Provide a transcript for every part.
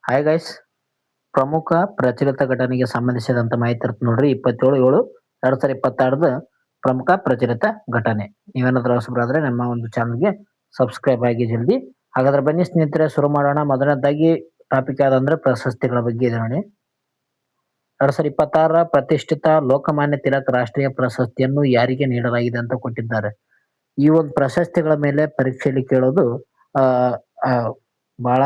Hi guys, ಪ್ರಮುಖ ಪ್ರಚಲಿತ ಘಟನೆಗೆ ಸಂಬಂಧಿಸಿದಂತ ಮಾಹಿತಿ ಇರುತ್ತೆ ನೋಡ್ರಿ. 27/7/2026 ಪ್ರಮುಖ ಪ್ರಚಲಿತ ಘಟನೆ. ನೀವೇನಾದ್ರೂ ಹೊಸಬರಾದ್ರೆ ನಮ್ಮ ಒಂದು ಚಾನಲ್ಗೆ ಸಬ್ಸ್ಕ್ರೈಬ್ ಆಗಿ ಜಲ್ದಿ. ಹಾಗಾದ್ರೆ ಬನ್ನಿ ಸ್ನೇಹಿತರೆ, ಶುರು ಮಾಡೋಣ. ಮೊದಲನೇದಾಗಿ ಟಾಪಿಕ್ ಯಾವ್ದಂದ್ರೆ ಪ್ರಶಸ್ತಿಗಳ ಬಗ್ಗೆ ಇದೆ ನೋಡಿ. 2026 ಪ್ರತಿಷ್ಠಿತ ಲೋಕಮಾನ್ಯ ತಿಲಕ್ ರಾಷ್ಟ್ರೀಯ ಪ್ರಶಸ್ತಿಯನ್ನು ಯಾರಿಗೆ ನೀಡಲಾಗಿದೆ ಅಂತ ಕೊಟ್ಟಿದ್ದಾರೆ. ಈ ಒಂದು ಪ್ರಶಸ್ತಿಗಳ ಮೇಲೆ ಪರೀಕ್ಷೆಯಲ್ಲಿ ಕೇಳೋದು ಆ ಆ, ಬಹಳ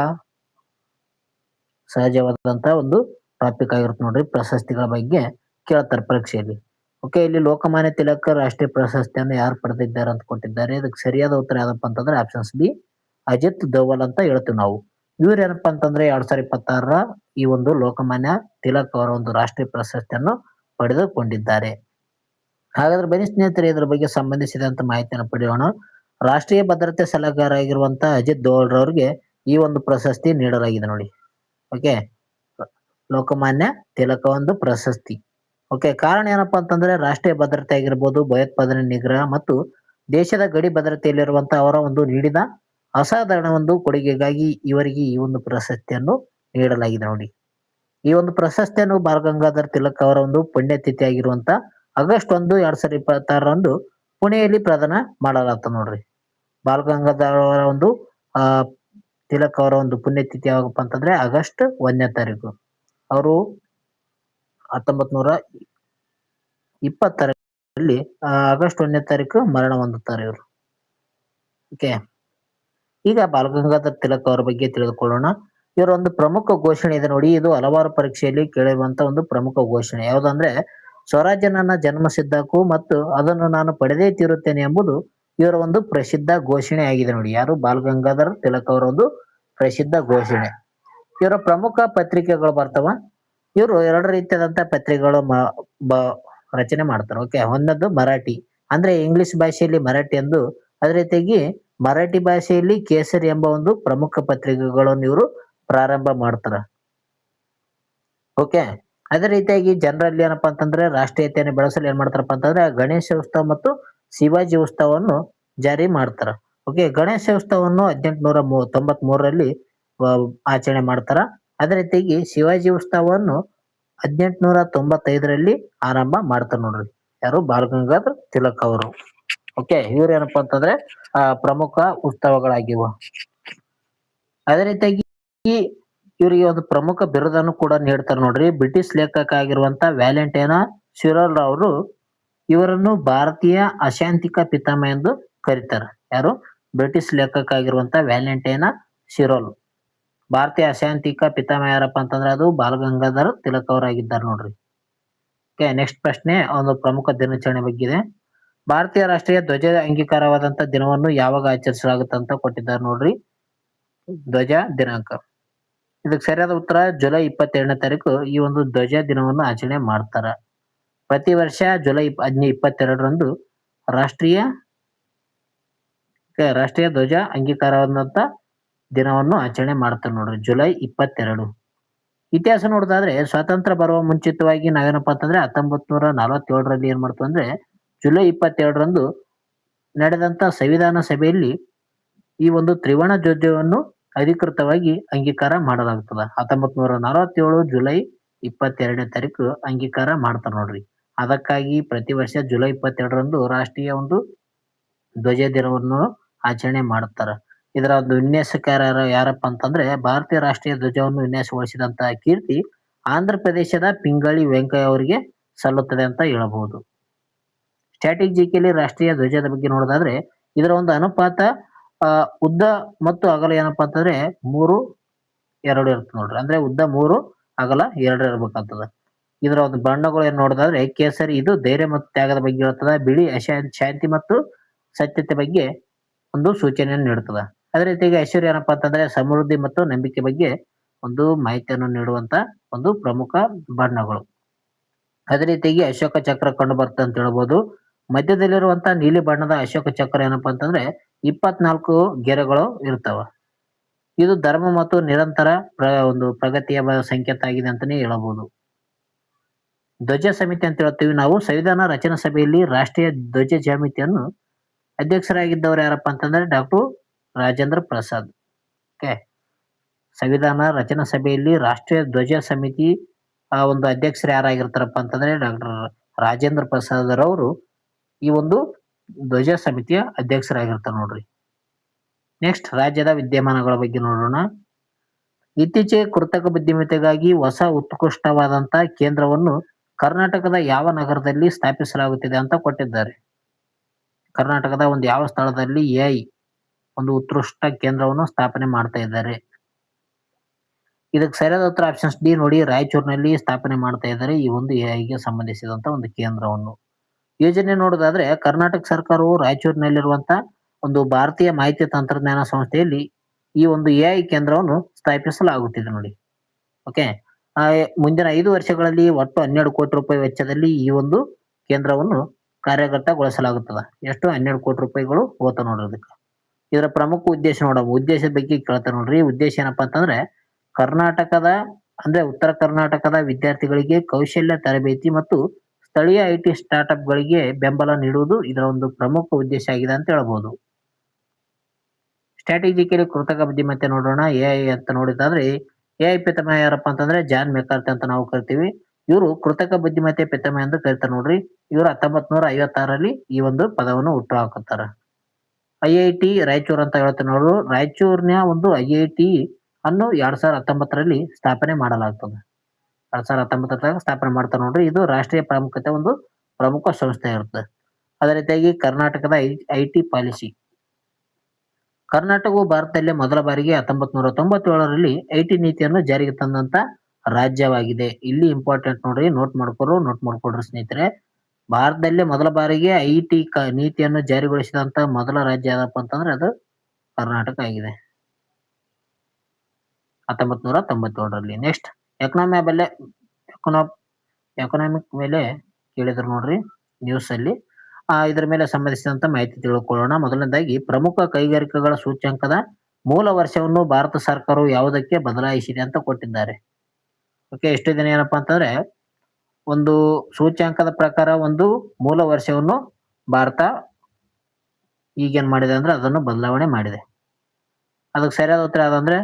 ಸಹಜವಾದಂತಹ ಒಂದು ಟಾಪಿಕ್ ಆಗಿರುತ್ತೆ ನೋಡ್ರಿ. ಪ್ರಶಸ್ತಿಗಳ ಬಗ್ಗೆ ಕೇಳ್ತಾರೆ ಪರೀಕ್ಷೆಯಲ್ಲಿ. ಓಕೆ, ಇಲ್ಲಿ ಲೋಕಮಾನ್ಯ ತಿಲಕ್ ರಾಷ್ಟ್ರೀಯ ಪ್ರಶಸ್ತಿಯನ್ನು ಯಾರು ಪಡೆದಿದ್ದಾರೆ ಅಂತ ಕೊಟ್ಟಿದ್ದಾರೆ. ಇದಕ್ಕೆ ಸರಿಯಾದ ಉತ್ತರ ಯಾವ್ದಪ್ಪ ಅಂತಂದ್ರೆ ಆಪ್ಷನ್ಸ್ ಬಿ, ಅಜಿತ್ ದೋವಲ್ ಅಂತ ಹೇಳ್ತೀವಿ ನಾವು. ಇವ್ರು ಏನಪ್ಪಾ ಅಂತಂದ್ರೆ 2026 ಈ ಒಂದು ಲೋಕಮಾನ್ಯ ತಿಲಕ್ ಅವರ ಒಂದು ರಾಷ್ಟ್ರೀಯ ಪ್ರಶಸ್ತಿಯನ್ನು ಪಡೆದುಕೊಂಡಿದ್ದಾರೆ. ಹಾಗಾದ್ರೆ ಬನ್ನಿ ಸ್ನೇಹಿತರೆ, ಇದರ ಬಗ್ಗೆ ಸಂಬಂಧಿಸಿದಂತ ಮಾಹಿತಿಯನ್ನು ಪಡೆಯೋಣ. ರಾಷ್ಟ್ರೀಯ ಭದ್ರತೆ ಸಲಹೆಗಾರ ಆಗಿರುವಂತಹ ಅಜಿತ್ ದೋವಲ್ ರವರಿಗೆ ಈ ಒಂದು ಪ್ರಶಸ್ತಿ ನೀಡಲಾಗಿದೆ ನೋಡಿ. ಓಕೆ, ಲೋಕಮಾನ್ಯ ತಿಲಕ ಒಂದು ಪ್ರಶಸ್ತಿ. ಓಕೆ, ಕಾರಣ ಏನಪ್ಪಾ ಅಂತಂದ್ರೆ ರಾಷ್ಟ್ರೀಯ ಭದ್ರತೆ ಆಗಿರ್ಬೋದು, ಭಯೋತ್ಪಾದನೆ ನಿಗ್ರಹ ಮತ್ತು ದೇಶದ ಗಡಿ ಭದ್ರತೆಯಲ್ಲಿರುವಂತಹ ಅವರ ಒಂದು ನೀಡಿದ ಅಸಾಧಾರಣ ಒಂದು ಕೊಡುಗೆಗಾಗಿ ಇವರಿಗೆ ಈ ಒಂದು ಪ್ರಶಸ್ತಿಯನ್ನು ನೀಡಲಾಗಿದೆ ನೋಡಿ. ಈ ಒಂದು ಪ್ರಶಸ್ತಿಯನ್ನು ಬಾಲ ಗಂಗಾಧರ್ ತಿಲಕ್ ಅವರ ಒಂದು ಪುಣ್ಯತಿಥಿ ಆಗಿರುವಂತ ಆಗಸ್ಟ್ 1, 2026 ಪುಣೆಯಲ್ಲಿ ಪ್ರದಾನ ಮಾಡಲಾಗ್ತದೆ ನೋಡ್ರಿ. ಬಾಲ ಗಂಗಾಧರ್ ಅವರ ಒಂದು ಆ ತಿಲಕ್ ಅವರ ಒಂದು ಪುಣ್ಯತಿಥಿ ಯಾವಾಗಪ್ಪ ಅಂತಂದ್ರೆ ಆಗಸ್ಟ್ 1ನೇ ತಾರೀಕು. ಅವರು 1920ರಲ್ಲಿ ಆಗಸ್ಟ್ 1ನೇ ತಾರೀಕು ಮರಣ ಹೊಂದುತ್ತಾರೆ ಇವರು. ಓಕೆ, ಈಗ ಬಾಲ ಗಂಗಾಧರ್ ತಿಲಕ್ ಅವರ ಬಗ್ಗೆ ತಿಳಿದುಕೊಳ್ಳೋಣ. ಇವರ ಒಂದು ಪ್ರಮುಖ ಘೋಷಣೆ ಇದೆ ನೋಡಿ. ಇದು ಹಲವಾರು ಪರೀಕ್ಷೆಯಲ್ಲಿ ಕೇಳಿರುವಂತ ಒಂದು ಪ್ರಮುಖ ಘೋಷಣೆ ಯಾವ್ದಂದ್ರೆ, ಸ್ವರಾಜ್ಯ ನನ್ನ ಜನ್ಮಸಿದ್ಧ ಹಕ್ಕು ಮತ್ತು ಅದನ್ನು ನಾನು ಪಡೆದೇ ತೀರುತ್ತೇನೆ ಎಂಬುದು ಇವರ ಒಂದು ಪ್ರಸಿದ್ಧ ಘೋಷಣೆ ಆಗಿದೆ ನೋಡಿ. ಯಾರು? ಬಾಲ ಗಂಗಾಧರ್ ತಿಲಕ್ ಅವರ ಒಂದು ಪ್ರಸಿದ್ಧ ಘೋಷಣೆ. ಇವರ ಪ್ರಮುಖ ಪತ್ರಿಕೆಗಳು ಬರ್ತಾವ. ಇವರು 2 ರೀತಿಯಾದಂತ ಪತ್ರಿಕೆಗಳು ರಚನೆ ಮಾಡ್ತಾರೆ. ಓಕೆ, ಒಂದದ್ದು ಮರಾಠಿ ಅಂದ್ರೆ ಇಂಗ್ಲಿಷ್ ಭಾಷೆಯಲ್ಲಿ ಮರಾಠಿ ಎಂದು, ಅದೇ ರೀತಿಯಾಗಿ ಮರಾಠಿ ಭಾಷೆಯಲ್ಲಿ ಕೇಸರಿ ಎಂಬ ಒಂದು ಪ್ರಮುಖ ಪತ್ರಿಕೆಗಳನ್ನು ಇವರು ಪ್ರಾರಂಭ ಮಾಡ್ತಾರ. ಓಕೆ, ಅದೇ ರೀತಿಯಾಗಿ ಜನರಲ್ಲಿ ಏನಪ್ಪಾ ಅಂತಂದ್ರೆ ರಾಷ್ಟ್ರೀಯತೆಯನ್ನು ಬೆಳೆಸಲು ಏನ್ ಮಾಡ್ತಾರಪ್ಪ ಅಂತಂದ್ರೆ ಗಣೇಶ ಉತ್ಸವ ಮತ್ತು ಶಿವಾಜಿ ಉತ್ಸವವನ್ನು ಜಾರಿ ಮಾಡ್ತಾರ. ಓಕೆ, ಗಣೇಶ ಉತ್ಸವವನ್ನು 1893ರಲ್ಲಿ ಆಚರಣೆ ಮಾಡ್ತಾರ. ಅದೇ ರೀತಿಯಾಗಿ ಶಿವಾಜಿ ಉತ್ಸವವನ್ನು 1895ರಲ್ಲಿ ಆರಂಭ ಮಾಡ್ತಾರ ನೋಡ್ರಿ. ಯಾರು? ಬಾಲ ಗಂಗಾಧರ್ ತಿಲಕ್ ಅವರು. ಓಕೆ, ಇವ್ರು ಏನಪ್ಪಾ ಅಂತಂದ್ರೆ ಪ್ರಮುಖ ಉತ್ಸವಗಳಾಗಿವ. ಅದೇ ರೀತಿಯಾಗಿ ಇವರಿಗೆ ಒಂದು ಪ್ರಮುಖ ಬಿರುದನ್ನು ಕೂಡ ನೀಡ್ತಾರೆ ನೋಡ್ರಿ. ಬ್ರಿಟಿಷ್ ಲೇಖಕ ಆಗಿರುವಂತ ವ್ಯಾಲೆಂಟೈನ ಶಿರೋಲ್ ಅವರು ಇವರನ್ನು ಭಾರತೀಯ ಅಶಾಂತಿಕ ಪಿತಾಮಹ ಎಂದು ಕರೀತಾರೆ. ಯಾರು? ಬ್ರಿಟಿಷ್ ಲೇಖಕ ಆಗಿರುವಂತ ವ್ಯಾಲೆಂಟೈನ ಶಿರೋಲ್. ಭಾರತೀಯ ಅಶಾಂತಿಕ ಪಿತಾಮಹ ಯಾರಪ್ಪ ಅಂತಂದ್ರೆ ಅದು ಬಾಲ ಗಂಗಾಧರ್ ತಿಲಕ್ ಅವರಾಗಿದ್ದಾರೆ ನೋಡ್ರಿ. ಓಕೆ, ನೆಕ್ಸ್ಟ್ ಪ್ರಶ್ನೆ ಒಂದು ಪ್ರಮುಖ ದಿನಾಚರಣೆ ಬಗ್ಗೆ ಇದೆ. ಭಾರತೀಯ ರಾಷ್ಟ್ರೀಯ ಧ್ವಜ ಅಂಗೀಕಾರವಾದಂತ ದಿನವನ್ನು ಯಾವಾಗ ಆಚರಿಸಲಾಗುತ್ತೆ ಅಂತ ಕೊಟ್ಟಿದ್ದಾರೆ ನೋಡ್ರಿ. ಧ್ವಜ ದಿನಾಂಕ. ಇದಕ್ಕೆ ಸರಿಯಾದ ಉತ್ತರ ಜುಲೈ 22ನೇ ತಾರೀಕು ಈ ಒಂದು ಧ್ವಜ ದಿನವನ್ನು ಆಚರಣೆ ಮಾಡ್ತಾರ. ಪ್ರತಿ ವರ್ಷ ಜುಲೈ 22ರಂದು ರಾಷ್ಟ್ರೀಯ ಧ್ವಜ ಅಂಗೀಕಾರವಾದಂತ ದಿನವನ್ನು ಆಚರಣೆ ಮಾಡ್ತಾರೆ ನೋಡ್ರಿ, ಜುಲೈ 22. ಇತಿಹಾಸ ನೋಡೋದಾದ್ರೆ ಸ್ವಾತಂತ್ರ್ಯ ಬರುವ ಮುಂಚಿತವಾಗಿ ನಾವೇನಪ್ಪಾ ಅಂತಂದ್ರೆ 1947ರಲ್ಲಿ ಏನ್ ಮಾಡ್ತೀವಿ ಅಂದ್ರೆ ಜುಲೈ 22ರಂದು ನಡೆದಂತ ಸಂವಿಧಾನ ಸಭೆಯಲ್ಲಿ ಈ ಒಂದು ತ್ರಿವರ್ಣ ಧ್ವಜವನ್ನು ಅಧಿಕೃತವಾಗಿ ಅಂಗೀಕಾರ ಮಾಡಲಾಗ್ತದ. 1947 ಜುಲೈ 22ನೇ ತಾರೀಕು ಅಂಗೀಕಾರ ಮಾಡ್ತಾರ ನೋಡ್ರಿ. ಅದಕ್ಕಾಗಿ ಪ್ರತಿ ವರ್ಷ ಜುಲೈ 22ರಂದು ರಾಷ್ಟ್ರೀಯ ಒಂದು ಧ್ವಜ ದಿನವನ್ನು ಆಚರಣೆ ಮಾಡ್ತಾರ. ಇದರ ಒಂದು ವಿನ್ಯಾಸಕಾರ ಯಾರಪ್ಪ ಅಂತಂದ್ರೆ ಭಾರತೀಯ ರಾಷ್ಟ್ರೀಯ ಧ್ವಜವನ್ನು ವಿನ್ಯಾಸಗೊಳಿಸಿದಂತಹ ಕೀರ್ತಿ ಆಂಧ್ರ ಪ್ರದೇಶದ ಪಿಂಗಳಿ ವೆಂಕಯ್ಯ ಅವರಿಗೆ ಸಲ್ಲುತ್ತದೆ ಅಂತ ಹೇಳಬಹುದು. ಸ್ಟ್ರಾಟಜಿಕಲಿ ರಾಷ್ಟ್ರೀಯ ಧ್ವಜದ ಬಗ್ಗೆ ನೋಡೋದಾದ್ರೆ ಇದರ ಒಂದು ಅನುಪಾತ ಉದ್ದ ಮತ್ತು ಅಗಲ ಏನಪ್ಪಾ ಅಂತಂದ್ರೆ 3:2 ಇರುತ್ತೆ ನೋಡ್ರಿ. ಅಂದ್ರೆ ಉದ್ದ 3, ಅಗಲ 2 ಇರ್ಬೇಕಾಗ್ತದ. ಇದರ ಒಂದು ಬಣ್ಣಗಳು ಏನ್ ನೋಡೋದಾದ್ರೆ ಕೇಸರಿ, ಇದು ಧೈರ್ಯ ಮತ್ತು ತ್ಯಾಗದ ಬಗ್ಗೆ ಹೇಳ್ತದ. ಬಿಳಿ ಶಾಂತಿ ಮತ್ತು ಸತ್ಯತೆ ಬಗ್ಗೆ ಒಂದು ಸೂಚನೆಯನ್ನು ನೀಡುತ್ತದ. ಅದೇ ರೀತಿಯಾಗಿ ಹಸಿರು ಏನಪ್ಪಾ ಅಂತಂದ್ರೆ ಸಮೃದ್ಧಿ ಮತ್ತು ನಂಬಿಕೆ ಬಗ್ಗೆ ಒಂದು ಮಾಹಿತಿಯನ್ನು ನೀಡುವಂತ ಒಂದು ಪ್ರಮುಖ ಬಣ್ಣಗಳು. ಅದೇ ರೀತಿಯಾಗಿ ಅಶೋಕ ಚಕ್ರ ಕಂಡು ಬರ್ತದೆ ಅಂತ ಹೇಳ್ಬೋದು. ಮಧ್ಯದಲ್ಲಿರುವಂತ ನೀಲಿ ಬಣ್ಣದ ಅಶೋಕ ಚಕ್ರ ಏನಪ್ಪಾ ಅಂತಂದ್ರೆ 24 ಗೆರೆಗಳು ಇರ್ತಾವ. ಇದು ಧರ್ಮ ಮತ್ತು ನಿರಂತರ ಒಂದು ಪ್ರಗತಿಯ ಸಂಕೇತ ಆಗಿದೆ ಅಂತಾನೆ ಹೇಳಬಹುದು. ಧ್ವಜ ಸಮಿತಿ ಅಂತ ಹೇಳ್ತೀವಿ ನಾವು. ಸಂವಿಧಾನ ರಚನಾ ಸಭೆಯಲ್ಲಿ ರಾಷ್ಟ್ರೀಯ ಧ್ವಜ ಜಾಮಿತಿಯನ್ನು ಅಧ್ಯಕ್ಷರಾಗಿದ್ದವರು ಯಾರಪ್ಪ ಅಂತಂದ್ರೆ ಡಾಕ್ಟರ್ ರಾಜೇಂದ್ರ ಪ್ರಸಾದ್. ಓಕೆ, ಸಂವಿಧಾನ ರಚನಾ ಸಭೆಯಲ್ಲಿ ರಾಷ್ಟ್ರೀಯ ಧ್ವಜ ಸಮಿತಿ ಒಂದು ಅಧ್ಯಕ್ಷರು ಯಾರಾಗಿರ್ತಾರಪ್ಪ ಅಂತಂದ್ರೆ ಡಾಕ್ಟರ್ ರಾಜೇಂದ್ರ ಪ್ರಸಾದ್ ರವರು ಈ ಒಂದು ಧ್ವಜ ಸಮಿತಿಯ ಅಧ್ಯಕ್ಷರಾಗಿರ್ತಾರೆ ನೋಡ್ರಿ. ನೆಕ್ಸ್ಟ್ ರಾಜ್ಯದ ವಿದ್ಯಮಾನಗಳ ಬಗ್ಗೆ ನೋಡೋಣ. ಇತ್ತೀಚೆಗೆ ಕೃತಕ ಬುದ್ಧಿಮತ್ತೆಗಾಗಿ ಹೊಸ ಉತ್ಕೃಷ್ಟವಾದಂತ ಕೇಂದ್ರವನ್ನು ಕರ್ನಾಟಕದ ಯಾವ ನಗರದಲ್ಲಿ ಸ್ಥಾಪಿಸಲಾಗುತ್ತಿದೆ ಅಂತ ಕೊಟ್ಟಿದ್ದಾರೆ. ಕರ್ನಾಟಕದ ಒಂದು ಯಾವ ಸ್ಥಳದಲ್ಲಿ ಎಐ ಒಂದು ಉತ್ಕೃಷ್ಟ ಕೇಂದ್ರವನ್ನು ಸ್ಥಾಪನೆ ಮಾಡ್ತಾ ಇದ್ದಾರೆ. ಇದಕ್ಕೆ ಸರಿಯಾದ ಉತ್ತರ ಆಪ್ಷನ್ಸ್ ಡಿ ನೋಡಿ, ರಾಯಚೂರಿನಲ್ಲಿ ಸ್ಥಾಪನೆ ಮಾಡ್ತಾ ಇದ್ದಾರೆ ಈ ಒಂದು ಎಐಗೆ ಸಂಬಂಧಿಸಿದಂತ ಒಂದು ಕೇಂದ್ರವನ್ನು. ಯೋಜನೆ ನೋಡೋದಾದ್ರೆ ಕರ್ನಾಟಕ ಸರ್ಕಾರವು ರಾಯಚೂರಿನಲ್ಲಿರುವಂತ ಒಂದು ಭಾರತೀಯ ಮಾಹಿತಿ ತಂತ್ರಜ್ಞಾನ ಸಂಸ್ಥೆಯಲ್ಲಿ ಈ ಒಂದು ಎಐ ಕೇಂದ್ರವನ್ನು ಸ್ಥಾಪಿಸಲಾಗುತ್ತಿದೆ ನೋಡಿ. ಓಕೆ, ಮುಂದಿನ 5 ವರ್ಷಗಳಲ್ಲಿ ಒಟ್ಟು 12 ಕೋಟಿ ರೂಪಾಯಿ ವೆಚ್ಚದಲ್ಲಿ ಈ ಒಂದು ಕೇಂದ್ರವನ್ನು ಕಾರ್ಯಗತಗೊಳಿಸಲಾಗುತ್ತದೆ. ಎಷ್ಟು? 12 ಕೋಟಿ ರೂಪಾಯಿಗಳು ಹೋತ ನೋಡ್ರಿ ಅದಕ್ಕೆ. ಇದರ ಪ್ರಮುಖ ಉದ್ದೇಶ ಉದ್ದೇಶದ ಬಗ್ಗೆ ಕೇಳ್ತಾರೆ ನೋಡ್ರಿ. ಉದ್ದೇಶ ಏನಪ್ಪಾ ಅಂತಂದ್ರೆ ಕರ್ನಾಟಕದ ಅಂದ್ರೆ ಉತ್ತರ ಕರ್ನಾಟಕದ ವಿದ್ಯಾರ್ಥಿಗಳಿಗೆ ಕೌಶಲ್ಯ ತರಬೇತಿ ಮತ್ತು ಸ್ಥಳೀಯ ಐಟಿ ಸ್ಟಾರ್ಟ್ಅಪ್ಗಳಿಗೆ ಬೆಂಬಲ ನೀಡುವುದು ಇದರ ಒಂದು ಪ್ರಮುಖ ಉದ್ದೇಶ ಆಗಿದೆ ಅಂತ ಹೇಳ್ಬೋದು. ಸ್ಟ್ರಾಟಜಿಕಲಿ ಕೃತಕ ಬುದ್ಧಿಮತ್ತೆ ನೋಡೋಣ. ಎಐ ಅಂತ ನೋಡಿದಾದ್ರೆ ಎಐ ಪಿತಾಮಹ ಯಾರಪ್ಪ ಅಂತಂದ್ರೆ ಜಾನ್ ಮೆಕಾರ್ತಿ ಅಂತ ನಾವು ಕರಿತೀವಿ. ಇವರು ಕೃತಕ ಬುದ್ಧಿಮತ್ತೆ ಪಿತಾಮಹ ಅಂತ ಕರಿತಾರೆ ನೋಡ್ರಿ. ಇವರು 1956ರಲ್ಲಿ ಈ ಒಂದು ಪದವನ್ನು ಹುಟ್ಟು ಹಾಕುತ್ತಾರೆ. ಐಐಟಿ ರಾಯಚೂರು ಅಂತ ಹೇಳ್ತಾರೆ ನೋಡ್ರು. ರಾಯಚೂರಿನ ಒಂದು ಐಐಟಿ ಅನ್ನು 2019ರಲ್ಲಿ ಸ್ಥಾಪನೆ ಮಾಡಲಾಗ್ತದೆ. 2019 ಸ್ಥಾಪನೆ ಮಾಡ್ತಾರೆ ನೋಡ್ರಿ. ಇದು ರಾಷ್ಟ್ರೀಯ ಪ್ರಾಮುಖ್ಯತೆ ಒಂದು ಪ್ರಮುಖ ಸಂಸ್ಥೆ ಇರುತ್ತೆ. ಅದೇ ರೀತಿಯಾಗಿ ಕರ್ನಾಟಕದ ಐಟಿ ಪಾಲಿಸಿ. ಕರ್ನಾಟಕವು ಭಾರತದಲ್ಲೇ ಮೊದಲ ಬಾರಿಗೆ 1997ರಲ್ಲಿ ಐಟಿ ನೀತಿಯನ್ನು ಜಾರಿಗೆ ತಂದಂತ ರಾಜ್ಯವಾಗಿದೆ. ಇಲ್ಲಿ ಇಂಪಾರ್ಟೆಂಟ್ ನೋಡ್ರಿ, ನೋಟ್ ಮಾಡ್ಕೊಡ್ರಿ ಸ್ನೇಹಿತರೆ. ಭಾರತದಲ್ಲೇ ಮೊದಲ ಬಾರಿಗೆ ಐಟಿ ನೀತಿಯನ್ನು ಜಾರಿಗೊಳಿಸಿದಂತ ಮೊದಲ ರಾಜ್ಯ ಯಾವ್ದಪ್ಪ ಅಂತಂದ್ರೆ ಅದು ಕರ್ನಾಟಕ ಆಗಿದೆ, 1997ರಲ್ಲಿ. ನೆಕ್ಸ್ಟ್ ಎಕನಾಮಿಕ್ ಮೇಲೆ ಕೇಳಿದ್ರು ನೋಡ್ರಿ ನ್ಯೂಸ್ ಅಲ್ಲಿ. ಇದರ ಮೇಲೆ ಸಂಬಂಧಿಸಿದಂತ ಮಾಹಿತಿ ತಿಳ್ಕೊಳ್ಳೋಣ. ಮೊದಲನೇದಾಗಿ ಪ್ರಮುಖ ಕೈಗಾರಿಕೆಗಳ ಸೂಚ್ಯಂಕದ ಮೂಲ ವರ್ಷವನ್ನು ಭಾರತ ಸರ್ಕಾರವು ಯಾವುದಕ್ಕೆ ಬದಲಾಯಿಸಿದೆ ಅಂತ ಕೊಟ್ಟಿದ್ದಾರೆ. ಓಕೆ, ಎಷ್ಟು ದಿನ ಏನಪ್ಪಾ ಅಂತಂದ್ರೆ ಒಂದು ಸೂಚ್ಯಂಕದ ಪ್ರಕಾರ ಒಂದು ಮೂಲ ವರ್ಷವನ್ನು ಭಾರತ ಈಗೇನ್ ಮಾಡಿದೆ ಅಂದ್ರೆ ಅದನ್ನು ಬದಲಾವಣೆ ಮಾಡಿದೆ. ಅದಕ್ಕೆ ಸರಿಯಾದ ಉತ್ತರ ಯಾವ್ದಂದ್ರೆ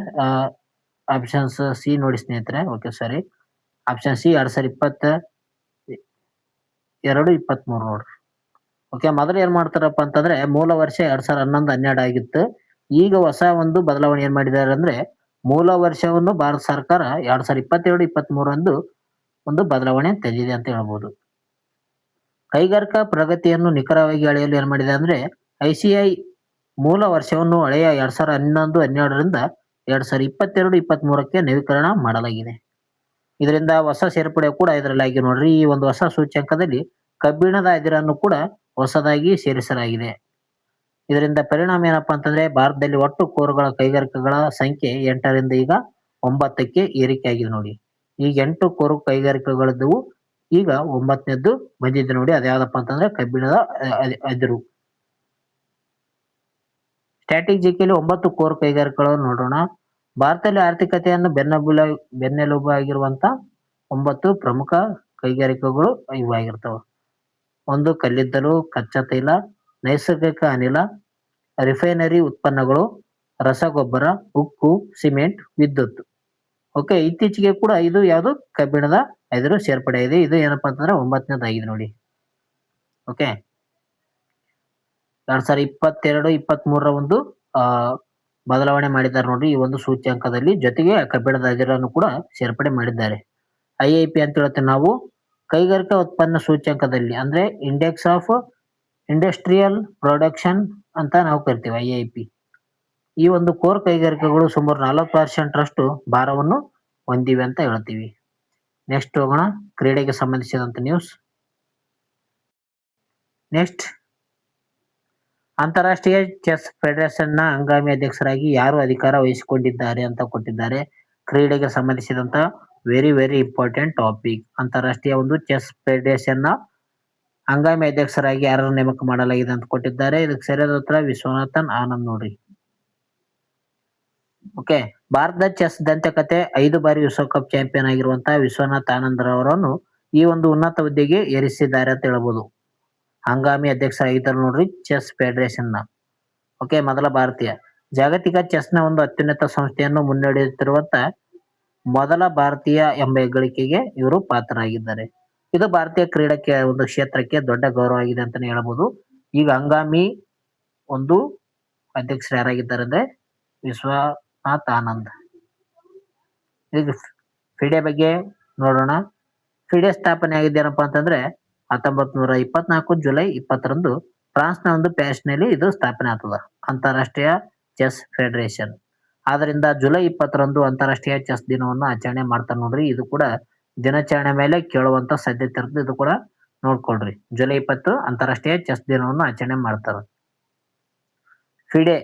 ಆಪ್ಷನ್ಸ್ ಸಿ ನೋಡಿ ಸ್ನೇಹಿತರೆ. ಓಕೆ, ಸರಿ, ಆಪ್ಷನ್ ಸಿ 2022-23 ನೋಡ್ರಿ. ಓಕೆ, ಮೊದಲು ಏನ್ ಮಾಡ್ತಾರಪ್ಪ ಅಂತಂದ್ರೆ ಮೂಲ ವರ್ಷ 2011-12 ಆಗಿತ್ತು. ಈಗ ಹೊಸ ಒಂದು ಬದಲಾವಣೆ ಏನ್ ಮಾಡಿದ್ದಾರೆ ಅಂದ್ರೆ ಮೂಲ ವರ್ಷವನ್ನು ಭಾರತ ಸರ್ಕಾರ 2022-23 ಒಂದು ಬದಲಾವಣೆ ತಂದಿದೆ ಅಂತ ಹೇಳ್ಬೋದು. ಕೈಗಾರಿಕಾ ಪ್ರಗತಿಯನ್ನು ನಿಖರವಾಗಿ ಅಳೆಯಲು ಏನ್ ಮಾಡಿದೆ ಅಂದ್ರೆ ಐಸಿಐ ಮೂಲ ವರ್ಷವನ್ನು ಹಳೆಯ 2011-12ರಿಂದ 2022-23ಕ್ಕೆ ನವೀಕರಣ ಮಾಡಲಾಗಿದೆ. ಇದರಿಂದ ಹೊಸ ಸೇರ್ಪಡೆ ಕೂಡ ಇದರಲ್ಲಿ ನೋಡ್ರಿ. ಈ ಒಂದು ಹೊಸ ಸೂಚ್ಯಂಕದಲ್ಲಿ ಕಬ್ಬಿಣದ ಅದಿರನ್ನು ಕೂಡ ಹೊಸದಾಗಿ ಸೇರಿಸಲಾಗಿದೆ. ಇದರಿಂದ ಪರಿಣಾಮ ಏನಪ್ಪಾ ಅಂತಂದ್ರೆ ಭಾರತದಲ್ಲಿ ಒಟ್ಟು ಕೋರುಗಳ ಕೈಗಾರಿಕೆಗಳ ಸಂಖ್ಯೆ 8ರಿಂದ ಈಗ 9ಕ್ಕೆ ಏರಿಕೆ ಆಗಿದೆ ನೋಡಿ. ಈಗ 8 ಕೋರು ಕೈಗಾರಿಕೆಗಳಿದ್ದವು, ಈಗ 9ನೇದ್ದು ಬಂದಿದೆ ನೋಡಿ. ಅದ್ಯಾವ್ದಪ್ಪ ಅಂತಂದ್ರೆ ಕಬ್ಬಿಣದ ಅದಿರು. ಸ್ಟ್ರಾಟಜಿಕಲಿ 9 ಕೋರ್ ಕೈಗಾರಿಕೆಗಳನ್ನು ನೋಡೋಣ. ಭಾರತದಲ್ಲಿ ಆರ್ಥಿಕತೆಯನ್ನು ಬೆನ್ನೆಲುಬು ಆಗಿರುವಂತ 9 ಪ್ರಮುಖ ಕೈಗಾರಿಕೆಗಳು ಇವಾಗಿರ್ತವೆ. ಒಂದು ಕಲ್ಲಿದ್ದಲು, ಕಚ್ಚಾ ತೈಲ, ನೈಸರ್ಗಿಕ ಅನಿಲ, ರಿಫೈನರಿ ಉತ್ಪನ್ನಗಳು, ರಸಗೊಬ್ಬರ, ಉಕ್ಕು, ಸಿಮೆಂಟ್, ವಿದ್ಯುತ್. ಓಕೆ, ಇತ್ತೀಚೆಗೆ ಕೂಡ ಇದು ಯಾವುದು ಕಬ್ಬಿಣದ ಅದಿರು ಸೇರ್ಪಡೆ ಇದೆ. ಇದು ಏನಪ್ಪಾ ಅಂತಂದ್ರೆ 9ನೇದಾಗಿದೆ ನೋಡಿ. ಓಕೆ, 2022-23 ಒಂದು ಬದಲಾವಣೆ ಮಾಡಿದ್ದಾರೆ ನೋಡ್ರಿ ಈ ಒಂದು ಸೂಚ್ಯಂಕದಲ್ಲಿ. ಜೊತೆಗೆ ಕಬ್ಬಿಣದ ಅದಿರನ್ನು ಕೂಡ ಸೇರ್ಪಡೆ ಮಾಡಿದ್ದಾರೆ. ಐಐಪಿ ಅಂತ ಹೇಳ್ತೇವೆ ನಾವು. ಕೈಗಾರಿಕಾ ಉತ್ಪನ್ನ ಸೂಚ್ಯಂಕದಲ್ಲಿ ಅಂದ್ರೆ ಇಂಡೆಕ್ಸ್ ಆಫ್ ಇಂಡಸ್ಟ್ರಿಯಲ್ ಪ್ರೊಡಕ್ಷನ್ ಅಂತ ನಾವು ಕರಿತೀವಿ ಐಐಪಿ. ಈ ಒಂದು ಕೋರ್ ಕೈಗಾರಿಕೆಗಳು ಸುಮಾರು 40% ಭಾರವನ್ನು ಹೊಂದಿವೆ ಅಂತ ಹೇಳ್ತೀವಿ. ನೆಕ್ಸ್ಟ್ ಹೋಗೋಣ, ಕ್ರೀಡೆಗೆ ಸಂಬಂಧಿಸಿದಂತ ನ್ಯೂಸ್. ನೆಕ್ಸ್ಟ್, ಅಂತಾರಾಷ್ಟ್ರೀಯ ಚೆಸ್ ಫೆಡರೇಷನ್ ನ ಹಂಗಾಮಿ ಅಧ್ಯಕ್ಷರಾಗಿ ಯಾರು ಅಧಿಕಾರ ವಹಿಸಿಕೊಂಡಿದ್ದಾರೆ ಅಂತ ಕೊಟ್ಟಿದ್ದಾರೆ. ಕ್ರೀಡೆಗೆ ಸಂಬಂಧಿಸಿದಂತ ವೆರಿ ಇಂಪಾರ್ಟೆಂಟ್ ಟಾಪಿಕ್. ಅಂತಾರಾಷ್ಟ್ರೀಯ ಒಂದು ಚೆಸ್ ಫೆಡರೇಷನ್ ನ ಹಂಗಾಮಿ ಅಧ್ಯಕ್ಷರಾಗಿ ಯಾರನ್ನು ನೇಮಕ ಮಾಡಲಾಗಿದೆ ಅಂತ ಕೊಟ್ಟಿದ್ದಾರೆ. ಇದಕ್ಕೆ ಸರಿಯಾದ ಉತ್ತರ ವಿಶ್ವನಾಥನ್ ಆನಂದ್ ನೋಡ್ರಿ. ಓಕೆ, ಭಾರತದ ಚೆಸ್ ದಂತಕತೆ 5 ಬಾರಿ ವಿಶ್ವಕಪ್ ಚಾಂಪಿಯನ್ ಆಗಿರುವಂತಹ ವಿಶ್ವನಾಥ್ ಆನಂದ್ ರವರನ್ನು ಈ ಒಂದು ಉನ್ನತ ಹುದ್ದೆಗೆ ಏರಿಸಿದ್ದಾರೆ ಅಂತ ಹೇಳ್ಬೋದು. ಹಂಗಾಮಿ ಅಧ್ಯಕ್ಷರಾಗಿದ್ದಾರೆ ನೋಡ್ರಿ ಚೆಸ್ ಫೆಡರೇಷನ್ ನ. ಓಕೆ, ಮೊದಲ ಭಾರತೀಯ. ಜಾಗತಿಕ ಚೆಸ್ನ ಒಂದು ಅತ್ಯುನ್ನತ ಸಂಸ್ಥೆಯನ್ನು ಮುನ್ನಡೆಯುತ್ತಿರುವಂತ ಮೊದಲ ಭಾರತೀಯ ಎಂಬ ಹೆಗ್ಗಳಿಕೆಗೆ ಇವರು ಪಾತ್ರರಾಗಿದ್ದಾರೆ. ಇದು ಭಾರತೀಯ ಕ್ರೀಡಕ್ಕೆ ಒಂದು ಕ್ಷೇತ್ರಕ್ಕೆ ದೊಡ್ಡ ಗೌರವ ಆಗಿದೆ ಅಂತಾನೆ ಹೇಳ್ಬೋದು. ಈಗ ಹಂಗಾಮಿ ಒಂದು ಅಧ್ಯಕ್ಷರು ಯಾರಾಗಿದ್ದಾರೆ ಅಂದ್ರೆ ವಿಶ್ವನಾಥ್ ಆನಂದ್. ಈಗ ಫಿಡೆ ಬಗ್ಗೆ ನೋಡೋಣ. ಫಿಡೆ ಸ್ಥಾಪನೆ ಆಗಿದ್ದೇನಪ್ಪಾ ಅಂತಂದ್ರೆ 1924 ಜುಲೈ 20ರಂದು ಫ್ರಾನ್ಸ್ನ ಒಂದು ಪ್ಯಾರಿಸ್ನಲ್ಲಿ ಇದು ಸ್ಥಾಪನೆ ಆಗ್ತದ, ಅಂತಾರಾಷ್ಟ್ರೀಯ ಚೆಸ್ ಫೆಡರೇಷನ್. ಆದ್ರಿಂದ ಜುಲೈ 20ರಂದು ಅಂತಾರಾಷ್ಟ್ರೀಯ ಚೆಸ್ ದಿನವನ್ನು ಆಚರಣೆ ಮಾಡ್ತಾರೆ ನೋಡ್ರಿ. ಇದು ಕೂಡ ದಿನಾಚರಣೆ ಮೇಲೆ ಕೇಳುವಂತ ಸಾಧ್ಯತೆ ಇರುತ್ತೆ. ಇದು ಕೂಡ ನೋಡ್ಕೊಳ್ರಿ. ಜುಲೈ 20 ಅಂತಾರಾಷ್ಟ್ರೀಯ ಚೆಸ್ ದಿನವನ್ನು ಆಚರಣೆ ಮಾಡ್ತಾರೆ. ಫಿಡೆ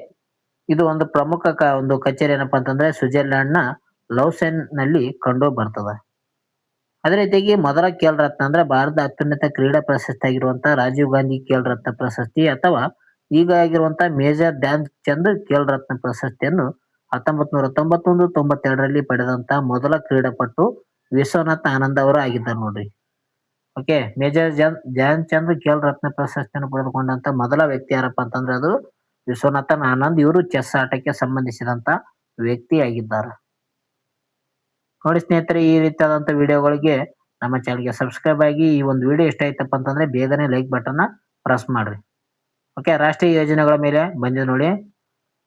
ಇದು ಒಂದು ಪ್ರಮುಖ ಒಂದು ಕಚೇರಿ ಏನಪ್ಪಾ ಅಂತಂದ್ರೆ ಸ್ವಿಟ್ಜರ್ಲ್ಯಾಂಡ್ ನ ಲೌಸೆನ್ ನಲ್ಲಿ ಕಂಡು ಬರ್ತದ. ಅದೇ ರೀತಿಯಾಗಿ ಮೊದಲ ಖೇಲ್ ರತ್ನ ಅಂದ್ರೆ ಭಾರತದ ಅತ್ಯುನ್ನತ ಕ್ರೀಡಾ ಪ್ರಶಸ್ತಿ ಆಗಿರುವಂತ ರಾಜೀವ್ ಗಾಂಧಿ ಖೇಲ್ ರತ್ನ ಪ್ರಶಸ್ತಿ ಅಥವಾ ಈಗ ಆಗಿರುವಂತ ಮೇಜರ್ ಧ್ಯಾನ್ ಚಂದ್ ಖೇಲ್ ರತ್ನ ಪ್ರಶಸ್ತಿಯನ್ನು 1991-92ರಲ್ಲಿ ಪಡೆದಂತ ಮೊದಲ ಕ್ರೀಡಾಪಟು ವಿಶ್ವನಾಥ್ ಆನಂದ್ ಅವರು ಆಗಿದ್ದಾರೆ ನೋಡ್ರಿ. ಓಕೆ, ಮೇಜರ್ ಧ್ಯಾನ್ ಚಂದ್ ಖೇಲ್ ರತ್ನ ಪ್ರಶಸ್ತಿಯನ್ನು ಪಡೆದುಕೊಂಡಂತ ಮೊದಲ ವ್ಯಕ್ತಿ ಯಾರಪ್ಪ ಅಂತಂದ್ರೆ ಅದು ವಿಶ್ವನಾಥನ್ ಆನಂದ್. ಇವರು ಚೆಸ್ ಆಟಕ್ಕೆ ಸಂಬಂಧಿಸಿದಂತ ವ್ಯಕ್ತಿ ಆಗಿದ್ದಾರೆ. ನೋಡಿ ಸ್ನೇಹಿತರೆ, ಈ ರೀತಿಯಾದಂತ ವಿಡಿಯೋಗಳಿಗೆ ನಮ್ಮ ಚಾನಲ್ಗೆ ಸಬ್ಸ್ಕ್ರೈಬ್ ಆಗಿ. ಈ ಒಂದು ವಿಡಿಯೋ ಇಷ್ಟ ಆಯ್ತಪ್ಪ ಅಂತಂದ್ರೆ ಬೇಗನೆ ಲೈಕ್ ಬಟನ್ ಪ್ರೆಸ್ ಮಾಡ್ರಿ. ಓಕೆ, ರಾಷ್ಟ್ರೀಯ ಯೋಜನೆಗಳ ಮೇಲೆ ಬಂದಿದೆ ನೋಡಿ.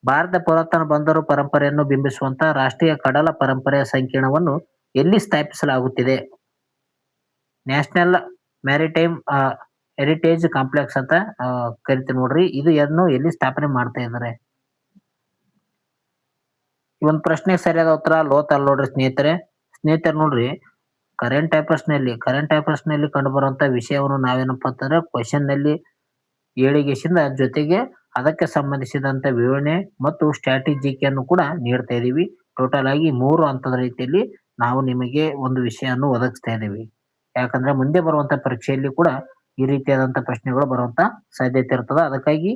ಭಾರತ ಪುರಾತನ ಬಂದರು ಪರಂಪರೆಯನ್ನು ಬಿಂಬಿಸುವಂತ ರಾಷ್ಟ್ರೀಯ ಕಡಲ ಪರಂಪರೆಯ ಸಂಕೀರ್ಣವನ್ನು ಎಲ್ಲಿ ಸ್ಥಾಪಿಸಲಾಗುತ್ತಿದೆ? ನ್ಯಾಷನಲ್ ಮ್ಯಾರಿಟೈಮ್ ಹೆರಿಟೇಜ್ ಕಾಂಪ್ಲೆಕ್ಸ್ ಅಂತ ಕರಿತೀವಿ ನೋಡ್ರಿ. ಇದು ಎಲ್ಲಿ ಸ್ಥಾಪನೆ ಮಾಡ್ತಾ ಇದ್ದಾರೆ? ಈ ಒಂದು ಪ್ರಶ್ನೆಗೆ ಸರಿಯಾದ ಉತ್ತರ ಲೋಥಲ್ ನೋಡ್ರಿ ಸ್ನೇಹಿತರೆ. ನೋಡ್ರಿ, ಕರೆಂಟ್ ಅಫೇರ್ಸ್ ನಲ್ಲಿ ಕಂಡು ಬರುವಂತ ವಿಷಯವನ್ನು ನಾವೇನಪ್ಪ ಅಂತಂದ್ರೆ ಕ್ವಶನ್ ನಲ್ಲಿ ಏಳಿಗೆಸಿಂದ ಜೊತೆಗೆ ಅದಕ್ಕೆ ಸಂಬಂಧಿಸಿದಂತ ವಿವರಣೆ ಮತ್ತು ಸ್ಟ್ರಾಟಜಿಯನ್ನು ಕೂಡ ನೀಡ್ತಾ ಇದೀವಿ. ಟೋಟಲ್ ಆಗಿ 3 ಹಂತದ ರೀತಿಯಲ್ಲಿ ನಾವು ನಿಮಗೆ ಒಂದು ವಿಷಯವನ್ನು ಒದಗಿಸ್ತಾ ಇದೀವಿ. ಯಾಕಂದ್ರೆ ಮುಂದೆ ಬರುವಂತ ಪರೀಕ್ಷೆಯಲ್ಲಿ ಕೂಡ ಈ ರೀತಿಯಾದಂತ ಪ್ರಶ್ನೆಗಳು ಬರುವಂತ ಸಾಧ್ಯತೆ ಇರ್ತದ. ಅದಕ್ಕಾಗಿ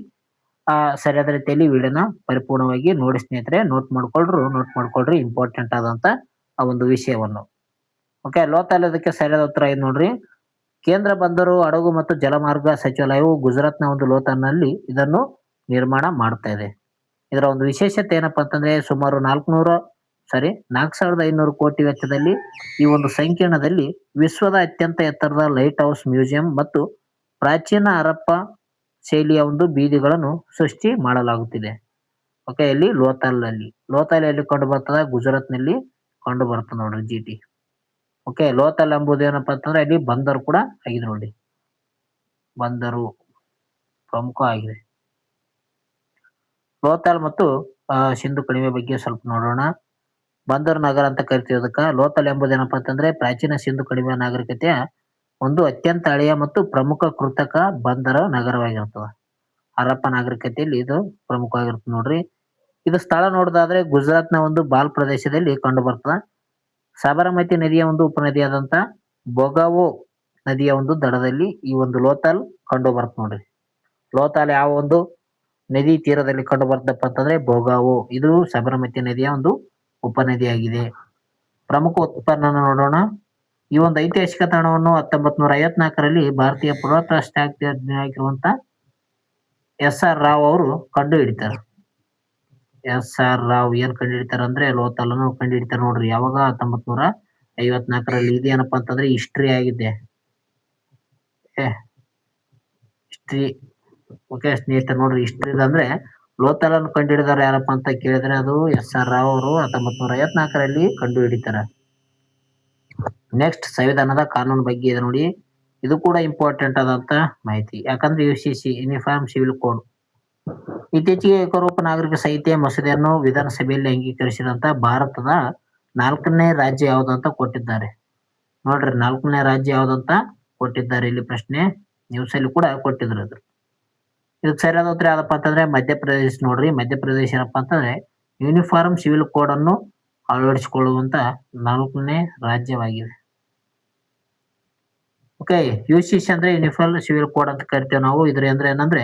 ಸರಿಯಾದ ರೀತಿಯಲ್ಲಿ ವಿಡಿಯೋನ ಪರಿಪೂರ್ಣವಾಗಿ ನೋಡಿ ಸ್ನೇಹಿತರೆ. ನೋಟ್ ಮಾಡ್ಕೊಳ್ರಿ ಇಂಪಾರ್ಟೆಂಟ್ ಆದಂತ ಆ ಒಂದು ವಿಷಯವನ್ನು. ಓಕೆ, ಲೋಥಲ್ ಅದಕ್ಕೆ ಸರಿಯಾದ ಉತ್ತರ ಇದೆ ನೋಡ್ರಿ. ಕೇಂದ್ರ ಬಂದರು, ಹಡಗು ಮತ್ತು ಜಲಮಾರ್ಗ ಸಚಿವಾಲಯವು ಗುಜರಾತ್ನ ಒಂದು ಲೋಥಲ್ನಲ್ಲಿ ಇದನ್ನು ನಿರ್ಮಾಣ ಮಾಡ್ತಾ ಇದೆ. ಇದರ ಒಂದು ವಿಶೇಷತೆ ಏನಪ್ಪಾ ಅಂತಂದ್ರೆ ಸುಮಾರು 4,500 ಕೋಟಿ ವೆಚ್ಚದಲ್ಲಿ ಈ ಒಂದು ಸಂಕೀರ್ಣದಲ್ಲಿ ವಿಶ್ವದ ಅತ್ಯಂತ ಎತ್ತರದ ಲೈಟ್ ಹೌಸ್ ಮ್ಯೂಸಿಯಂ ಮತ್ತು ಪ್ರಾಚೀನ ಹರಪ್ಪ ಶೈಲಿಯ ಒಂದು ಬೀದಿಗಳನ್ನು ಸೃಷ್ಟಿ ಮಾಡಲಾಗುತ್ತಿದೆ. ಓಕೆ, ಇಲ್ಲಿ ಲೋಥಲ್ ಎಲ್ಲಿ ಕಂಡು ಬರ್ತದ? ಗುಜರಾತ್ ನಲ್ಲಿ ಕಂಡು ಬರ್ತದೆ ನೋಡ್ರಿ GT. ಓಕೆ, ಲೋಥಲ್ ಎಂಬುದು ಏನಪ್ಪಾ ಅಂತಂದ್ರೆ ಅಲ್ಲಿ ಬಂದರು ಕೂಡ ಆಗಿದೆ ನೋಡಿ. ಬಂದರು ಪ್ರಮುಖ ಆಗಿದೆ. ಲೋಥಲ್ ಮತ್ತು ಸಿಂಧು ಕಣಿವೆ ಬಗ್ಗೆ ಸ್ವಲ್ಪ ನೋಡೋಣ. ಬಂದರು ನಗರ ಅಂತ ಕರಿತೀವಿ ಅದಕ್ಕ. ಲೋಥಲ್ ಎಂಬುದೇನಪ್ಪಾ ಅಂತಂದ್ರೆ ಪ್ರಾಚೀನ ಸಿಂಧು ಕಣಿವೆ ನಾಗರಿಕತೆಯ ಒಂದು ಅತ್ಯಂತ ಹಳೆಯ ಮತ್ತು ಪ್ರಮುಖ ಕೃತಕ ಬಂದರ ನಗರವಾಗಿರ್ತದ. ಹರಪ್ಪ ನಾಗರಿಕತೆಯಲ್ಲಿ ಇದು ಪ್ರಮುಖವಾಗಿರ್ತದೆ ನೋಡ್ರಿ. ಇದು ಸ್ಥಳ ನೋಡೋದಾದ್ರೆ ಗುಜರಾತ್ನ ಒಂದು ಬಾಲ್ ಪ್ರದೇಶದಲ್ಲಿ ಕಂಡು ಬರ್ತದ. ಸಾಬರಮತಿ ನದಿಯ ಒಂದು ಉಪನದಿಯಾದಂತ ಬೊಗಾವೋ ನದಿಯ ಒಂದು ದಡದಲ್ಲಿ ಈ ಒಂದು ಲೋಥಲ್ ಕಂಡು ಬರ್ತದೆ ನೋಡ್ರಿ. ಲೋಥಲ್ ಯಾವ ಒಂದು ನದಿ ತೀರದಲ್ಲಿ ಕಂಡು ಬರ್ತದಪ್ಪ ಅಂತಂದ್ರೆ ಬೊಗಾವೋ. ಇದು ಸಾಬರಮತಿ ನದಿಯ ಒಂದು ಉಪನದಿಯಾಗಿದೆ. ಪ್ರಮುಖ ಉತ್ಪನ್ನ ನೋಡೋಣ. ಈ ಒಂದು ಐತಿಹಾಸಿಕ ತಾಣವನ್ನು 1954ರಲ್ಲಿ ಭಾರತೀಯ ಪುರಾತತ್ವ ಶಾಸ್ತ್ರಜ್ಞರಾಗಿರುವಂತ SR ರಾವ್ ಅವರು ಕಂಡು ಹಿಡಿತಾರೆ. SR ರಾವ್ ಏನ್ ಕಂಡು ಹಿಡಿತಾರ ಅಂದ್ರೆ ಲೋಥಲ್ ಅನ್ನು ಕಂಡು ಹಿಡಿತಾರ ನೋಡ್ರಿ. ಯಾವಾಗ? 1954ರಲ್ಲಿ. ಇದೇನಪ್ಪಾ ಅಂತಂದ್ರೆ ಹಿಸ್ಟ್ರಿ ಆಗಿದೆ. ಹಿಸ್ಟ್ರಿ. ಓಕೆ ಸ್ನೇಹಿತರೆ ನೋಡ್ರಿ, ಹಿಸ್ಟ್ರಿ ಅಂದ್ರೆ ಲೋಥಲ್ ಅನ್ನು ಕಂಡು ಹಿಡಿದಾರ ಯಾರಪ್ಪ ಅಂತ ಕೇಳಿದ್ರೆ ಅದು SR ರಾವ್ ಅವರು 1954ರಲ್ಲಿ ಕಂಡು ಹಿಡಿತಾರ. ನೆಕ್ಸ್ಟ್, ಸಂವಿಧಾನದ ಕಾನೂನು ಬಗ್ಗೆ ಇದೆ ನೋಡಿ. ಇದು ಕೂಡ ಇಂಪಾರ್ಟೆಂಟ್ ಆದಂತ ಮಾಹಿತಿ. ಯಾಕಂದ್ರೆ UCC ಯೂನಿಫಾರ್ಮ್ ಸಿವಿಲ್ ಕೋಡ್ ಇತ್ತೀಚೆಗೆ ಏಕರೂಪ ನಾಗರಿಕ ಸಂಹಿತೆಯ ಮಸೂದೆಯನ್ನು ವಿಧಾನಸಭೆಯಲ್ಲಿ ಅಂಗೀಕರಿಸಿದಂತ ಭಾರತದ 4ನೇ ರಾಜ್ಯ ಯಾವ್ದಂತ ಕೊಟ್ಟಿದ್ದಾರೆ ನೋಡ್ರಿ. 4ನೇ ರಾಜ್ಯ ಯಾವ್ದಂತ ಕೊಟ್ಟಿದ್ದಾರೆ ಇಲ್ಲಿ ಪ್ರಶ್ನೆ. ನ್ಯೂಸ್ ಅಲ್ಲಿ ಕೂಡ ಕೊಟ್ಟಿದ್ರು ಅದು. ಇದಕ್ಕೆ ಸರಿಯಾದ ಉತ್ತರ ಯಾವ್ದಪ್ಪ ಅಂತಂದ್ರೆ ಮಧ್ಯಪ್ರದೇಶ ನೋಡ್ರಿ. ಮಧ್ಯಪ್ರದೇಶ ಏನಪ್ಪಾ ಅಂತಂದ್ರೆ ಯೂನಿಫಾರ್ಮ್ ಸಿವಿಲ್ ಕೋಡ್ ಅನ್ನು ಅಳವಡಿಸಿಕೊಳ್ಳುವಂತ 4ನೇ ರಾಜ್ಯವಾಗಿದೆ. ಓಕೆ, UCC ಅಂದ್ರೆ ಯೂನಿಫಾರ್ಮ್ ಸಿವಿಲ್ ಕೋಡ್ ಅಂತ ಕರಿತೇವೆ ನಾವು. ಇದ್ರ ಅಂದ್ರೆ ಏನಂದ್ರೆ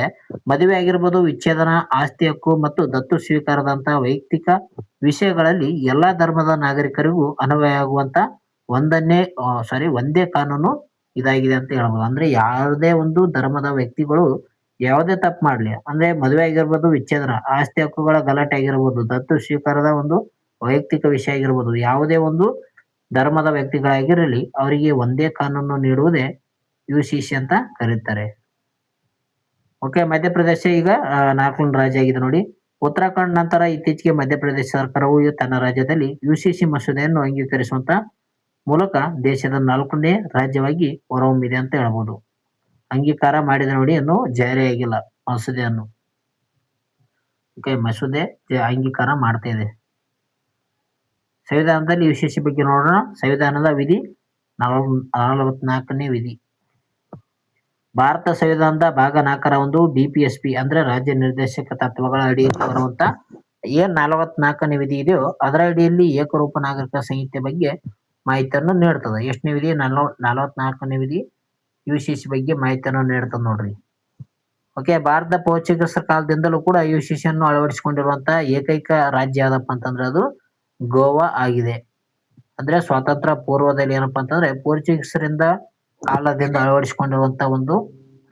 ಮದುವೆ ಆಗಿರ್ಬೋದು, ವಿಚ್ಛೇದನ, ಆಸ್ತಿ ಹಕ್ಕು ಮತ್ತು ದತ್ತು ಸ್ವೀಕಾರದಂತ ವೈಯಕ್ತಿಕ ವಿಷಯಗಳಲ್ಲಿ ಎಲ್ಲಾ ಧರ್ಮದ ನಾಗರಿಕರಿಗೂ ಅನ್ವಯವಾಗುವಂತ ಒಂದೇ ಕಾನೂನು ಇದಾಗಿದೆ ಅಂತ ಹೇಳ್ಬೋದು. ಅಂದ್ರೆ ಯಾವುದೇ ಒಂದು ಧರ್ಮದ ವ್ಯಕ್ತಿಗಳು ಯಾವುದೇ ತಪ್ಪು ಮಾಡ್ಲಿ ಅಂದ್ರೆ ಮದುವೆ ಆಗಿರ್ಬೋದು, ವಿಚ್ಛೇದನ, ಆಸ್ತಿ ಹಕ್ಕುಗಳ ಗಲಾಟೆ ಆಗಿರ್ಬೋದು, ದತ್ತು ಸ್ವೀಕಾರದ ಒಂದು ವೈಯಕ್ತಿಕ ವಿಷಯ ಆಗಿರ್ಬೋದು, ಯಾವುದೇ ಒಂದು ಧರ್ಮದ ವ್ಯಕ್ತಿಗಳಾಗಿರಲಿ ಅವರಿಗೆ ಒಂದೇ ಕಾನೂನು ನೀಡುವುದೇ ಯುಸಿಸಿ ಅಂತ ಕರೀತಾರೆ. ಓಕೆ, ಮಧ್ಯಪ್ರದೇಶ ಈಗ 4ನೇ ರಾಜ್ಯ ಆಗಿದೆ ನೋಡಿ. ಉತ್ತರಾಖಂಡ್ ನಂತರ ಇತ್ತೀಚೆಗೆ ಮಧ್ಯಪ್ರದೇಶ ಸರ್ಕಾರವು ತನ್ನ ರಾಜ್ಯದಲ್ಲಿ ಯುಸಿಸಿ ಮಸೂದೆಯನ್ನು ಅಂಗೀಕರಿಸುವಂತ ಮೂಲಕ ದೇಶದ 4ನೇ ರಾಜ್ಯವಾಗಿ ಹೊರಹೊಮ್ಮಿದೆ ಅಂತ ಹೇಳ್ಬೋದು. ಅಂಗೀಕಾರ ಮಾಡಿದೆ ನೋಡಿ, ಇನ್ನು ಜಾರಿಯಾಗಿಲ್ಲ ಮಸೂದೆಯನ್ನು. ಓಕೆ, ಮಸೂದೆ ಅಂಗೀಕಾರ ಮಾಡ್ತಾ ಇದೆ. ಸಂವಿಧಾನದಲ್ಲಿ ಯುಸಿಸಿ ಬಗ್ಗೆ ನೋಡೋಣ. ಸಂವಿಧಾನದ ವಿಧಿ 44ನೇ ವಿಧಿ. ಭಾರತ ಸಂವಿಧಾನದ ಭಾಗ 4ರ ಒಂದು ಡಿಪಿಎಸ್ಪಿ ಅಂದ್ರೆ ರಾಜ್ಯ ನಿರ್ದೇಶಕ ತತ್ವಗಳ ಅಡಿಯಲ್ಲಿ ಬರುವಂತ ಏನ್ 44ನೇ ವಿಧಿ ಇದೆಯೋ ಅದರ ಅಡಿಯಲ್ಲಿ ಏಕರೂಪ ನಾಗರಿಕ ಸಂಹಿತೆ ಬಗ್ಗೆ ಮಾಹಿತಿಯನ್ನು ನೀಡ್ತದೆ. ಎಷ್ಟನೇ ವಿಧಿ? 44ನೇ ವಿಧಿ ಯುಸಿಸಿ ಬಗ್ಗೆ ಮಾಹಿತಿಯನ್ನು ನೀಡ್ತದೆ ನೋಡ್ರಿ. ಓಕೆ, ಭಾರತ ಪೋರ್ಚುಗೀಸರ ಕಾಲದಿಂದಲೂ ಕೂಡ ಯುಸಿಸಿ ಅನ್ನು ಅಳವಡಿಸಿಕೊಂಡಿರುವಂತ ಏಕೈಕ ರಾಜ್ಯ ಯಾವ್ದಪ್ಪ ಅಂತಂದ್ರೆ ಅದು ಗೋವಾ ಆಗಿದೆ. ಅಂದ್ರೆ ಸ್ವಾತಂತ್ರ್ಯ ಪೂರ್ವದಲ್ಲಿ ಏನಪ್ಪಾ ಅಂತಂದ್ರೆ ಪೋರ್ಚುಗೀಸರಿಂದ ಕಾಲದಿಂದ ಅಳವಡಿಸಿಕೊಂಡಿರುವಂತ ಒಂದು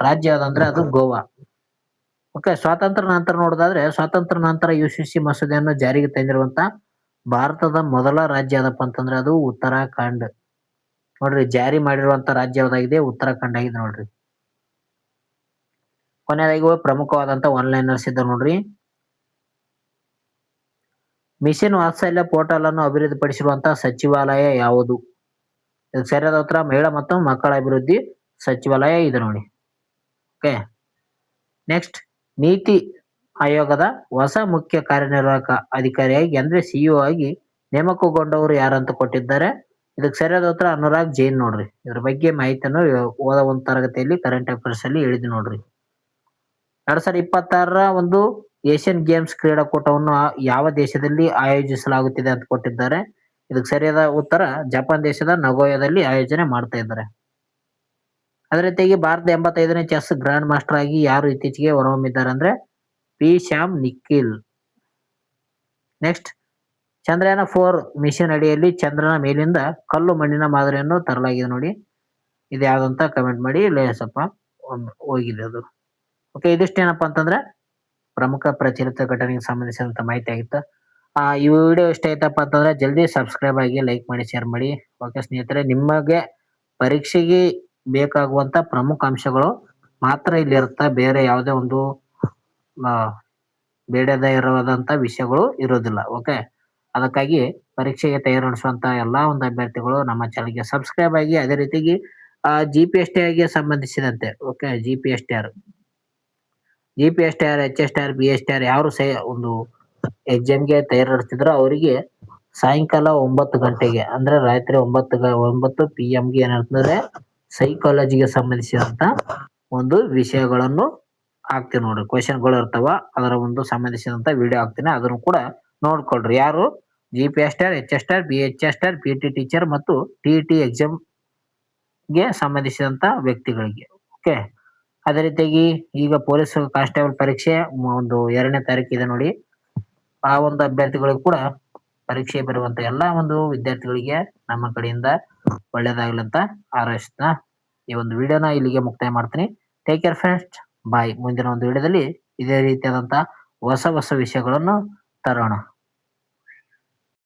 ರಾಜ್ಯ ಯಾವ್ದಂದ್ರೆ ಅದು ಗೋವಾ. ಓಕೆ, ಸ್ವಾತಂತ್ರ್ಯ ನಂತರ ನೋಡೋದಾದ್ರೆ ಸ್ವಾತಂತ್ರ್ಯ ನಂತರ ಯುಸಿಸಿ ಮಸೂದೆಯನ್ನು ಜಾರಿಗೆ ತಂದಿರುವಂತ ಭಾರತದ ಮೊದಲ ರಾಜ್ಯ ಯಾವ್ದಪ್ಪ ಅಂತಂದ್ರೆ ಅದು ಉತ್ತರಾಖಂಡ್. ನೋಡ್ರಿ, ಜಾರಿ ಮಾಡಿರುವಂತ ರಾಜ್ಯ ಯಾವ್ದಾಗಿದೆ? ಉತ್ತರಾಖಂಡ್ ಆಗಿದೆ ನೋಡ್ರಿ. ಕೊನೆಯದಾಗಿ ಪ್ರಮುಖವಾದಂತ ಆನ್ಲೈನರ್ಸ್ ಇದ್ದ ನೋಡ್ರಿ. ಮಿಷನ್ ವಾತ್ಸಲ್ಯ ಪೋರ್ಟಲ್ ಅನ್ನು ಅಭಿವೃದ್ಧಿಪಡಿಸಿರುವಂತ ಸಚಿವಾಲಯ ಯಾವುದು? ಇದಕ್ಕೆ ಸರಿಯಾದ ಉತ್ತರ ಮಹಿಳಾ ಮತ್ತು ಮಕ್ಕಳ ಅಭಿವೃದ್ಧಿ ಸಚಿವಾಲಯ ಇದೆ ನೋಡಿ. ಓಕೆ, ನೆಕ್ಸ್ಟ್, ನೀತಿ ಆಯೋಗದ ಹೊಸ ಮುಖ್ಯ ಕಾರ್ಯನಿರ್ವಾಹಕ ಅಧಿಕಾರಿಯಾಗಿ ಅಂದ್ರೆ ಸಿಇಒ ಆಗಿ ನೇಮಕಗೊಂಡವರು ಯಾರಂತ ಕೊಟ್ಟಿದ್ದಾರೆ? ಇದಕ್ಕೆ ಸರಿಯಾದ ಉತ್ತರ ಅನುರಾಗ್ ಜೈನ್ ನೋಡ್ರಿ. ಇದ್ರ ಬಗ್ಗೆ ಮಾಹಿತಿಯನ್ನು ಓದ ಒಂದು ತರಗತಿಯಲ್ಲಿ ಕರೆಂಟ್ ಅಫೇರ್ಸ್ ಅಲ್ಲಿ ಹೇಳಿದ್ವಿ ನೋಡ್ರಿ. 2026ರ ಒಂದು ಏಷ್ಯನ್ ಗೇಮ್ಸ್ ಕ್ರೀಡಾಕೂಟವನ್ನು ಯಾವ ದೇಶದಲ್ಲಿ ಆಯೋಜಿಸಲಾಗುತ್ತಿದೆ ಅಂತ ಕೊಟ್ಟಿದ್ದಾರೆ? ಇದಕ್ಕೆ ಸರಿಯಾದ ಉತ್ತರ ಜಪಾನ್ ದೇಶದ ನಗೋಯಾದಲ್ಲಿ ಆಯೋಜನೆ ಮಾಡ್ತಾ ಇದ್ದಾರೆ. ಅದೇ ರೀತಿಯಾಗಿ ಭಾರತದ 85ನೇ ಚೆಸ್ ಗ್ರ್ಯಾಂಡ್ ಮಾಸ್ಟರ್ ಆಗಿ ಯಾರು ಇತ್ತೀಚೆಗೆ ಹೊರಹೊಮ್ಮಿದ್ದಾರೆ ಅಂದ್ರೆ P Shyam Nikhil. Next, Chandrayaan 4 mission ಅಡಿಯಲ್ಲಿ ಚಂದ್ರನ ಮೇಲಿಂದ ಕಲ್ಲು ಮಣ್ಣಿನ ಮಾದರಿಯನ್ನು ತರಲಾಗಿದೆ ನೋಡಿ. ಇದು ಯಾವ್ದಂತ ಕಮೆಂಟ್ ಮಾಡಿ, ಇಲ್ಲ ಸ್ವಲ್ಪ ಹೋಗಿದೆ ಅದು. ಓಕೆ, ಇದಿಷ್ಟೇನಪ್ಪ ಅಂತಂದ್ರೆ ಪ್ರಮುಖ ಪ್ರಚಲಿತ ಘಟನೆಗೆ ಸಂಬಂಧಿಸಿದಂತ ಮಾಹಿತಿ ಆಗಿತ್ತು. ಈ ವಿಡಿಯೋ ಇಷ್ಟ ಆಯ್ತಪ್ಪ ಅಂತಂದ್ರೆ ಜಲ್ದಿ ಸಬ್ಸ್ಕ್ರೈಬ್ ಆಗಿ, ಲೈಕ್ ಮಾಡಿ, ಶೇರ್ ಮಾಡಿ. ಓಕೆ ಸ್ನೇಹಿತರೆ, ನಿಮಗೆ ಪರೀಕ್ಷೆಗೆ ಬೇಕಾಗುವಂತ ಪ್ರಮುಖ ಅಂಶಗಳು ಮಾತ್ರ ಇಲ್ಲಿ ಇರುತ್ತಾ, ಬೇರೆ ಯಾವುದೇ ಒಂದು ಬೇಡದ ಇರುವಂತ ವಿಷಯಗಳು ಇರೋದಿಲ್ಲ. ಓಕೆ, ಅದಕ್ಕಾಗಿ ಪರೀಕ್ಷೆಗೆ ತಯಾರು ನಡೆಸುವಂತ ಎಲ್ಲಾ ಒಂದು ಅಭ್ಯರ್ಥಿಗಳು ನಮ್ಮ ಚಾನಲ್ಗೆ ಸಬ್ಸ್ಕ್ರೈಬ್ ಆಗಿ, ಅದೇ ರೀತಿಯಾಗಿ GPSTR ಗೆ ಸಂಬಂಧಿಸಿದಂತೆ ಓಕೆ GPSTR, HSTR, BSTR ಯಾರು ಒಂದು ಎಕ್ಸಾಮ್ಗೆ ತಯಾರು ನಡೆಸ್ತಿದ್ರು ಅವರಿಗೆ ಸಾಯಂಕಾಲ 9 ಗಂಟೆಗೆ ಅಂದ್ರೆ ರಾತ್ರಿ 9 PM ಗೆ ಏನಿರ್ತಂದ್ರೆ ಸೈಕಾಲಜಿಗೆ ಸಂಬಂಧಿಸಿದಂತ ಒಂದು ವಿಷಯಗಳನ್ನು ಹಾಕ್ತೀನಿ ನೋಡ್ರಿ. ಕ್ವಶನ್ಗಳು ಇರ್ತಾವ, ಅದರ ಒಂದು ಸಂಬಂಧಿಸಿದಂತ ವಿಡಿಯೋ ಹಾಕ್ತೀನಿ, ಅದನ್ನು ಕೂಡ ನೋಡ್ಕೊಳ್ರಿ. ಯಾರು GPSTR, HSTR, BHSTR, PT teacher ಮತ್ತು TET ಎಕ್ಸಾಮ್ ಗೆ ಸಂಬಂಧಿಸಿದಂತ ವ್ಯಕ್ತಿಗಳಿಗೆ. ಓಕೆ, ಅದೇ ರೀತಿಯಾಗಿ ಈಗ ಪೊಲೀಸ್ ಕಾನ್ಸ್ಟೇಬಲ್ ಪರೀಕ್ಷೆ ಒಂದು 2ನೇ ತಾರೀಕು ಇದೆ ನೋಡಿ. ಆ ಒಂದು ಅಭ್ಯರ್ಥಿಗಳಿಗೂ ಕೂಡ ಪರೀಕ್ಷೆ ಬರುವಂತ ಎಲ್ಲಾ ಒಂದು ವಿದ್ಯಾರ್ಥಿಗಳಿಗೆ ನಮ್ಮ ಕಡೆಯಿಂದ ಒಳ್ಳೇದಾಗ್ಲಿ ಅಂತ ಹಾರೈಸ್ತಾ ಈ ಒಂದು ವಿಡಿಯೋನ ಇಲ್ಲಿಗೆ ಮುಕ್ತಾಯ ಮಾಡ್ತೀನಿ. ಟೇಕ್ ಕೇರ್ ಫ್ರೆಂಡ್ಸ್, ಬಾಯ್. ಮುಂದಿನ ಒಂದು ವಿಡಿಯೋದಲ್ಲಿ ಇದೇ ರೀತಿಯಾದಂತ ಹೊಸ ವಿಷಯಗಳನ್ನು ತರೋಣ.